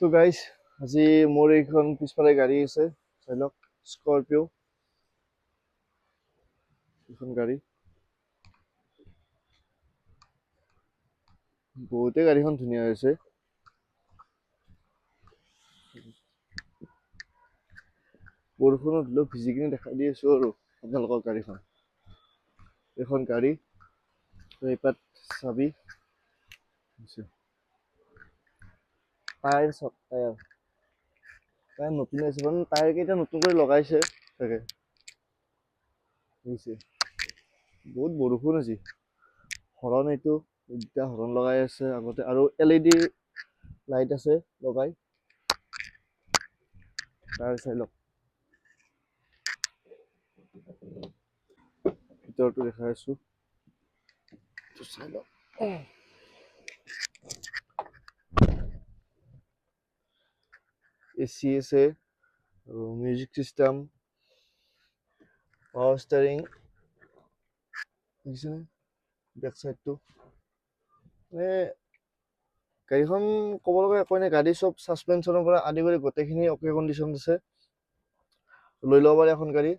তো গাইজ আজি মোৰ এইখন পিছফালে গাড়ী আছে চাই লওক স্কৰপিঅ এইখন গাড়ী বহুতে গাড়ীখন ধুনীয়া হৈছে বৰষুণত দিলেও ভিজি কিনে দেখাই দি আছো আৰু আপোনালোকৰ গাড়ীখন এইখন গাড়ী এইপাত চাবি টায়াৰ চব টায়াৰ নতুন আছে মানে টায়াৰ কেইটা নতুন কৰি লগাইছে চাগে বুজিছে বহুত বৰষুণ আজি হৰণ এইটো দুটা হৰণ লগাই আছে আগতে আৰু LED লাইট আছে লগাই টায়াৰ চাই লওক ভিতৰটো দেখাই আছো চাই লওক AC আছে আৰু মিউজিক চিষ্টেম পাৱাৰ ষ্টাৰিং দেখিছেনে বেক চাইডটো মানে গাড়ীখন ক'ব লগা একো নাই গাড়ী চব সাসপেনশনৰ পৰা আদি কৰি গোটেইখিনি অকে কণ্ডিশ্যন আছে লৈ ল'ব পাৰে এখন গাড়ী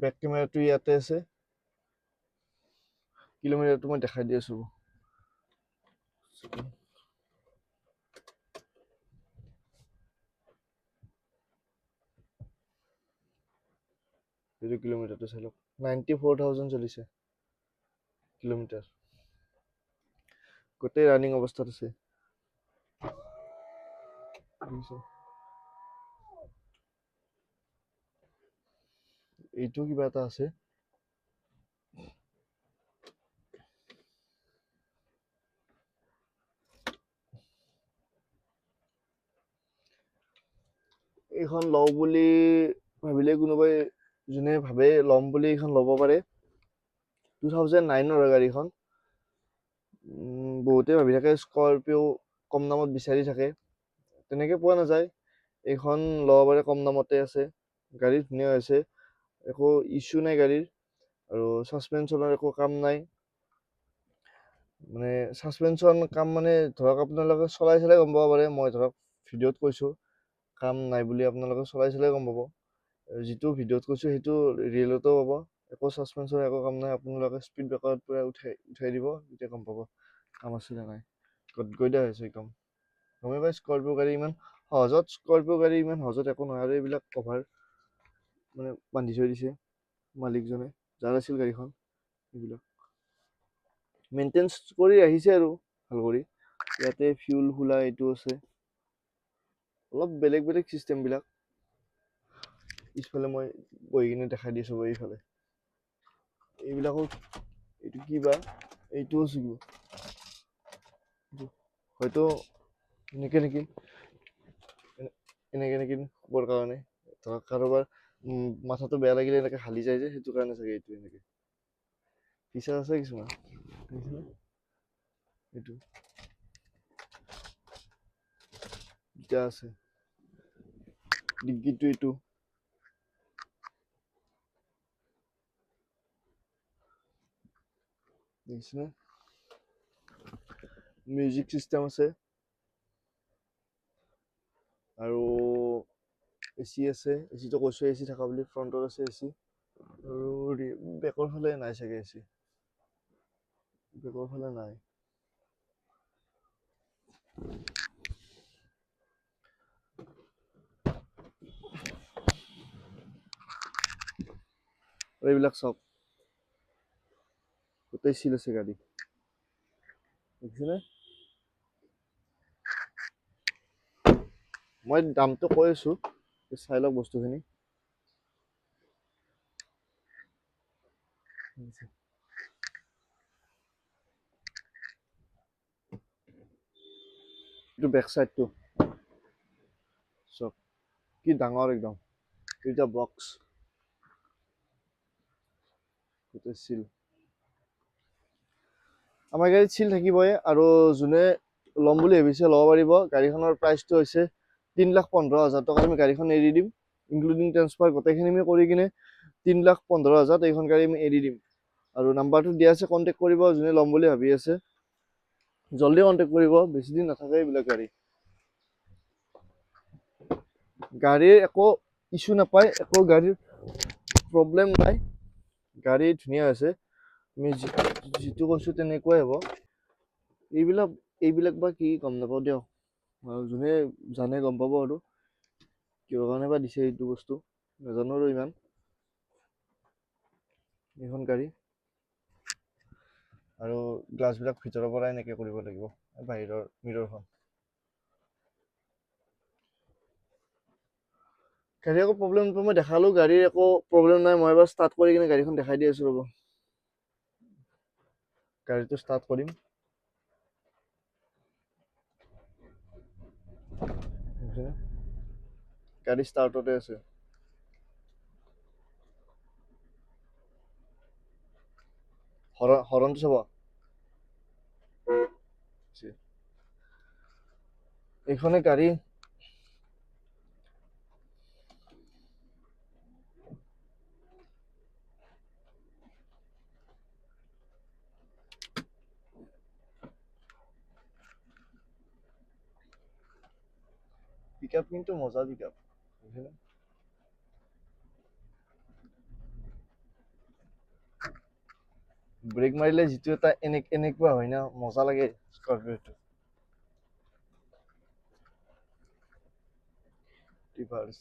বেক কেমেৰাটো ইয়াতে আছে কিলোমিটাৰটো মই দেখাই দি আছো এইটো কিলোমিটাৰটো চাই লওক 94,000 চলিছে কিলোমিটাৰ গোটেই ৰানিং অৱস্থাত আছে এইটো কিবা এটা আছে এইখন লওঁ বুলি ভাবিলে কোনোবাই যোনে ভাবে ল'ম বুলি এইখন ল'ব পাৰে 2009 গাড়ীখন বহুতে ভাবি থাকে স্কৰপিঅ কম দামত বিচাৰি থাকে তেনেকে পোৱা নাযায় এইখন ল'ব পাৰে কম দামতে আছে গাড়ী ধুনীয়া হৈছে একো ইস্যু নাই গাড়ীৰ আৰু সাসপেনশনৰ একো কাম নাই মানে সাসপেনশন কাম মানে ধৰক আপোনালোকে চলাই চালে গম পাব পাৰে মই ধৰক ভিডিঅ'ত কৈছো কাম নাই বুলি আপোনালোকে চলাই চালে গম পাব যিটো ভিডিঅ'ত কৈছো সেইটো ৰিয়েলতো পাব একো সাসপেনশনৰ একো কাম নাই আপোনালোকে স্পীড ব্ৰেকাৰত পুৰা উঠাই দিব তেতিয়া গম পাব কাম আছে নে নাই গদগদা হৈছে একদম গমে পাই স্কৰপিঅ গাড়ী ইমান সহজত একো নহয় আৰু এইবিলাক কভাৰ মানে বান্ধি থৈ দিছে মালিকজনে যাৰ আছিল গাড়ীখন এইবিলাক মেইনটেনেন্স কৰি আহিছে আৰু ভাল কৰি ইয়াতে ফিউল খোলা এইটো আছে অলপ বেলেগ চিষ্টেম বিলাক পিছফালে মই বহি কিনে দেখাই দিছো এইফালে এইবিলাকো এইটো কিবা এইটো আছে কিবা হয়তো এনেকে নেকি খবৰ কাৰণে ধৰক কাৰোবাৰ মাথাটো বেয়া লাগিলে এনেকে হালি যায় যে সেইটো কাৰণে চাগে এইটো এনেকে ফিচাৰ আছে কিছুমান এইটো দুটা আছে ডিগ্গিটো এইটো দেখিছেনে মিউজিক চিষ্টেম আছে আৰু এচি আছে এচিটো কৈছো এচি থকা বুলি ফ্ৰণ্টত আছে এচি আৰু বেকৰ ফালে নাই চাগে এচি বেকৰ ফালে নাই এইবিলাক চব গোটেই চিল আছে গাড়ী দেখিছেনে মই দামটো কৈ আছো চাই লওক বস্তুখিনি এইটো বেক সাইডটো চব কি ডাঙৰ একদম এটা বক্স গোটেই চিল আমাৰ গাড়ীত চিল থাকিবই আৰু যোনে ল'ম বুলি ভাবিছে ল'ব পাৰিব গাড়ীখনৰ প্ৰাইচটো হৈছে 3,15,000 টকা আমি গাড়ীখন এৰি দিম ইনক্লুডিং ট্ৰান্সফাৰ গোটেইখিনি আমি কৰি কিনে 3,15,000 এইখন গাড়ী আমি এৰি দিম আৰু নাম্বাৰটো দিয়া আছে কণ্টেক্ট কৰিব যোনে ল'ম বুলি ভাবি আছে জলদি কণ্টেক্ট কৰিব বেছি দিন নাথাকে এইবিলাক গাড়ী গাড়ীৰ একো ইছ্যু নাপায়, একো গাড়ীৰ প্ৰব্লেম নাই, গাড়ী ধুনীয়া আছে, আমি যিটো কৈছোঁ তেনেকুৱাই হ'ব। এইবিলাক বা কি গম নাপাওঁ দিয়ক, যোনে জানে গম পাব আৰু কিহৰ কাৰণে বা দিছে এইটো বস্তু নাজানো আৰু ইমান। এইখন গাড়ী আৰু গ্লাছবিলাক ভিতৰৰ পৰা এনেকৈ কৰিব লাগিব, বাহিৰৰ মিৰৰখন। গাড়ী একো প্ৰব্লেম নাপায়, মই দেখালোঁ গাড়ীৰ একো প্ৰব্লেম নাই। মই এবাৰ ষ্টাৰ্ট কৰি কিনে গাড়ীখন দেখাই দি আছোঁ ৰ'ব। গাড়ীটো ষ্টাৰ্ট কৰিম, গাড়ী ষ্টাৰ্টতে আছে। হৰণটো চাব, এইখনে গাড়ী। পিকআপ কিন্তু মজা পিকআপ, ব্ৰেক মাৰিলে যিটো এটা এনেকুৱা হয় না, মজা লাগে স্কৰপিঅ'টো। ৰিভাৰ্ছ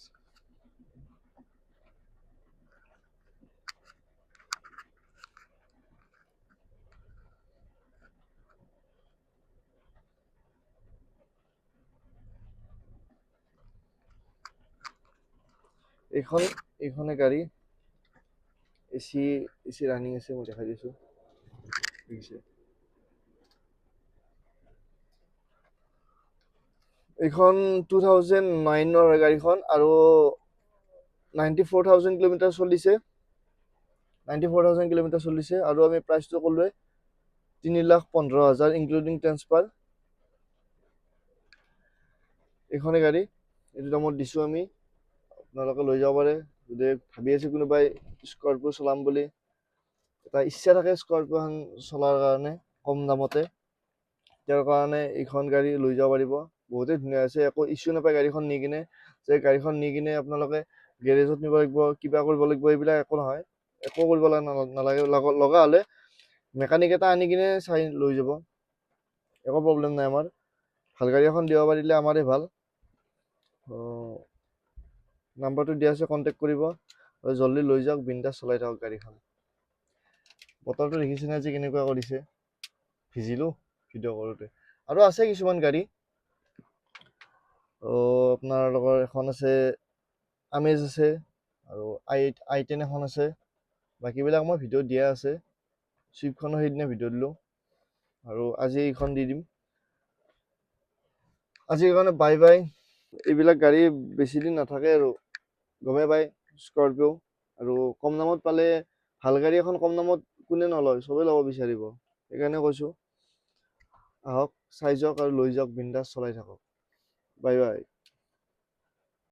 এইখনে গাড়ী। এচি ৰানিং আছে, মই দেখাই দিছোঁ, দেখিছে। এইখন 2009 গাড়ীখন আৰু 94,000 কিলোমিটাৰ চলিছে, 94,000 কিলোমিটাৰ চলিছে। আৰু আমি প্ৰাইচটো ক'লোৱে 3,15,000 ইনক্লুডিং ট্ৰেন্সফাৰ। এইখনে গাড়ী, এইটো দামত দিছোঁ আমি, আপোনালোকে লৈ যাব পাৰে। যদি ভাবি আছে কোনোবাই স্কৰপিঅ' চলাম বুলি, এটা ইচ্ছা থাকে স্কৰপিঅ'খন চলাৰ কাৰণে কম দামতে, তেওঁৰ কাৰণে এইখন গাড়ী লৈ যাব পাৰিব। বহুতেই ধুনীয়া আছে, একো ইছ্যু নাপায় গাড়ীখন নি কিনে, যে গাড়ীখন নি কিনে আপোনালোকে গেৰেজত নিব লাগিব, কিবা কৰিব লাগিব, এইবিলাক একো নহয়, একো কৰিব নালাগে। লগা হ'লে মেকানিক এটা আনি কিনে চাই লৈ যাব, একো প্ৰব্লেম নাই আমাৰ। ভাল গাড়ী এখন দিব পাৰিলে আমাৰে ভাল। নাম্বাৰটো দিয়া আছে, কণ্টেক্ট কৰিব আৰু জল্দি লৈ যাওক, বিন্দাছ চলাই থাকক গাড়ীখন। বতৰটো দেখিছেনে আজি কেনেকুৱা কৰিছে, ভিজিলোঁ ভিডিঅ' কৰোঁতে। আৰু আছে কিছুমান গাড়ী, আপোনালোকৰ এখন আছে আমেজ আছে, আৰু i10 এখন আছে। বাকীবিলাক মই ভিডিঅ' দিয়া আছে, চুইফ্টখনো সেইদিনা ভিডিঅ' দিলোঁ, আৰু আজি এইখন দি দিম। আজিৰ কাৰণে বাই বাই। এইবিলাক গাড়ী বেছি দিন নাথাকে আৰু গমেই পায় স্কৰপিঅ'। আৰু কম দামত পালে, ভাল গাড়ী এখন কম দামত কোনে নলয়, চবেই ল'ব বিচাৰিব। সেইকাৰণে কৈছোঁ, আহক চাই যাওক আৰু লৈ যাওক, বিন্দাছ চলাই থাকক। Bye bye.